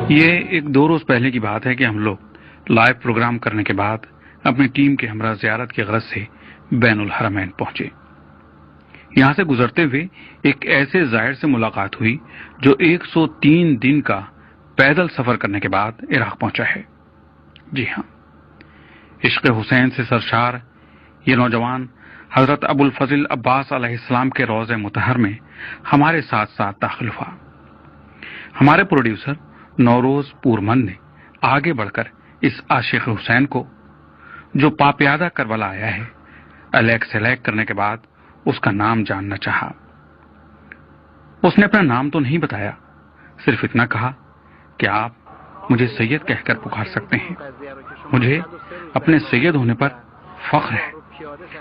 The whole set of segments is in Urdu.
یہ ایک 2 روز پہلے کی بات ہے کہ ہم لوگ لائیو پروگرام کرنے کے بعد اپنی ٹیم کے ہمراہ زیارت کی غرض سے بین الحرمین پہنچے۔ یہاں سے گزرتے ہوئے ایک ایسے زائر سے ملاقات ہوئی جو 103 دن کا پیدل سفر کرنے کے بعد عراق پہنچا ہے۔ جی ہاں، عشق حسین سے سرشار یہ نوجوان حضرت ابو الفضل عباس علیہ السلام کے روضہ مطہر میں ہمارے ساتھ ساتھ داخل ہوا۔ ہمارے پروڈیوسر نوروز پورمن نے آگے بڑھ کر اس عاشق حسین کو جو پاپیادہ کربلا آیا ہے الیک سلیک کرنے کے بعد اس کا نام جاننا چاہا۔ اس نے اپنا نام تو نہیں بتایا، صرف اتنا کہا کہ آپ مجھے سید کہہ کر پکار سکتے ہیں، مجھے اپنے سید ہونے پر فخر ہے،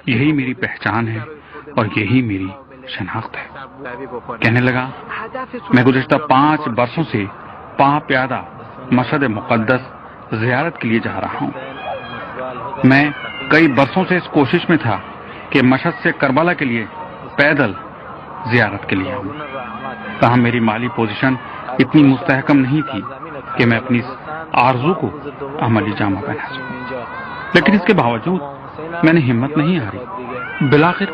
یہی میری پہچان ہے اور یہی میری شناخت ہے۔ کہنے لگا، میں گزشتہ 5 برسوں سے پاں پیادہ مشہد مقدس زیارت کے لیے جا رہا ہوں۔ میں کئی برسوں سے اس کوشش میں تھا کہ مشہد سے کربلا کے لیے پیدل زیارت کے لیے آؤں، تاہم میری مالی پوزیشن اتنی مستحکم نہیں تھی کہ میں اپنی اس آرزو کو عملی جامہ پہنا سکوں، لیکن اس کے باوجود میں نے ہمت نہیں ہاری۔ بالآخر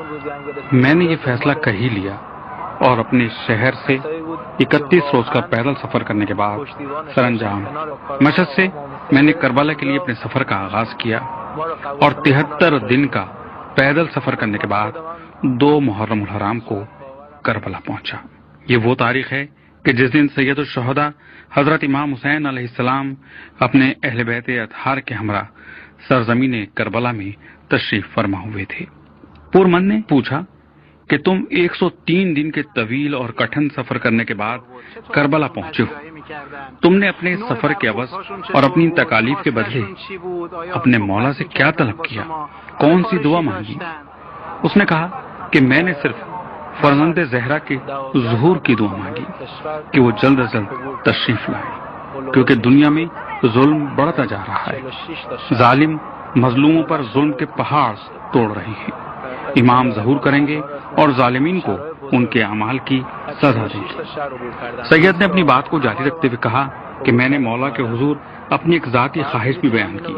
میں نے یہ فیصلہ کر ہی لیا اور اپنے شہر سے 31 روز کا پیدل سفر کرنے کے بعد سر انجام مشہد سے میں نے کربلا کے لیے اپنے سفر کا آغاز کیا اور 73 دن کا پیدل سفر کرنے کے بعد 2 محرم الحرام کو کربلا پہنچا۔ یہ وہ تاریخ ہے کہ جس دن سید الشہداء حضرت امام حسین علیہ السلام اپنے اہل بیت اطہار کے ہمراہ سرزمین کربلا میں تشریف فرما ہوئے تھے۔ پورمن نے پوچھا کہ تم 103 دن کے طویل اور کٹھن سفر کرنے کے بعد کربلا پہنچے ہو، تم نے اپنے سفر کے عوض اور اپنی تکالیف کے بدلے اپنے مولا سے کیا طلب کیا، کون سی دعا مانگی؟ اس نے کہا کہ میں نے صرف فرزند زہرا کے ظہور کی دعا مانگی کہ وہ جلد از جلد تشریف لائے، کیونکہ دنیا میں ظلم بڑھتا جا رہا ہے، ظالم مظلوموں پر ظلم کے پہاڑ توڑ رہے ہیں، امام ظہور کریں گے اور ظالمین کو ان کے اعمال کی سزا دیں گے۔ سید نے اپنی بات کو جاری رکھتے ہوئے کہا کہ میں نے مولا کے حضور اپنی ایک ذاتی خواہش بھی بیان کی۔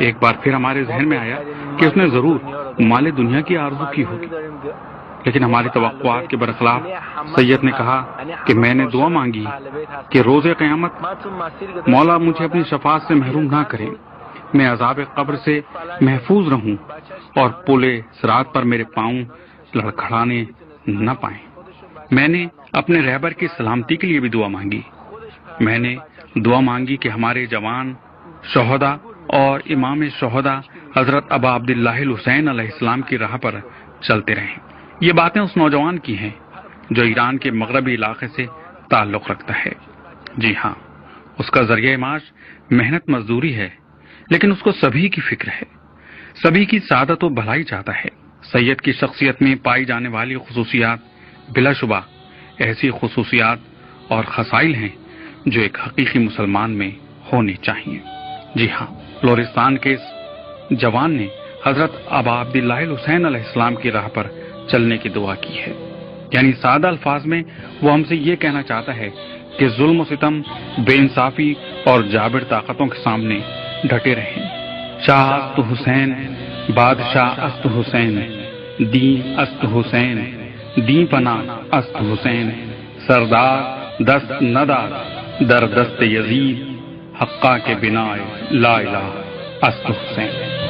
ایک بار پھر ہمارے ذہن میں آیا کہ اس نے ضرور مال دنیا کی آرزو کی ہوگی، لیکن ہماری توقعات کے برخلاف سید نے کہا کہ میں نے دعا مانگی کہ روز قیامت مولا مجھے اپنی شفاعت سے محروم نہ کرے، میں عذاب قبر سے محفوظ رہوں اور پلے صراط پر میرے پاؤں لڑکھڑانے نہ پائیں۔ میں نے اپنے رہبر کی سلامتی کے لیے بھی دعا مانگی۔ میں نے دعا مانگی کہ ہمارے جوان شہداء اور امام شہداء حضرت ابا عبداللہ الحسین علیہ السلام کی راہ پر چلتے رہیں۔ یہ باتیں اس نوجوان کی ہیں جو ایران کے مغربی علاقے سے تعلق رکھتا ہے۔ جی ہاں، اس کا ذریعہ معاش محنت مزدوری ہے، لیکن اس کو سبھی کی فکر ہے، سبھی کی سعادت و بھلائی چاہتا ہے۔ سید کی شخصیت میں پائی جانے والی خصوصیات بلا شبہ ایسی خصوصیات اور خصائل ہیں جو ایک حقیقی مسلمان میں ہونی چاہیے۔ جی ہاں، لورستان کے اس جوان نے حضرت ابا عبداللہ الحسین علیہ السلام کی راہ پر چلنے کی دعا کی ہے، یعنی سادہ الفاظ میں وہ ہم سے یہ کہنا چاہتا ہے کہ ظلم و ستم، بے انصافی اور جابر طاقتوں کے سامنے ڈٹے رہیں۔ شاہ است حسین، بادشاہ است حسین، دین است حسین، دین پناہ است حسین، سردار دست ندار در دست یزید، حقا کے بنا لا الہ است حسین۔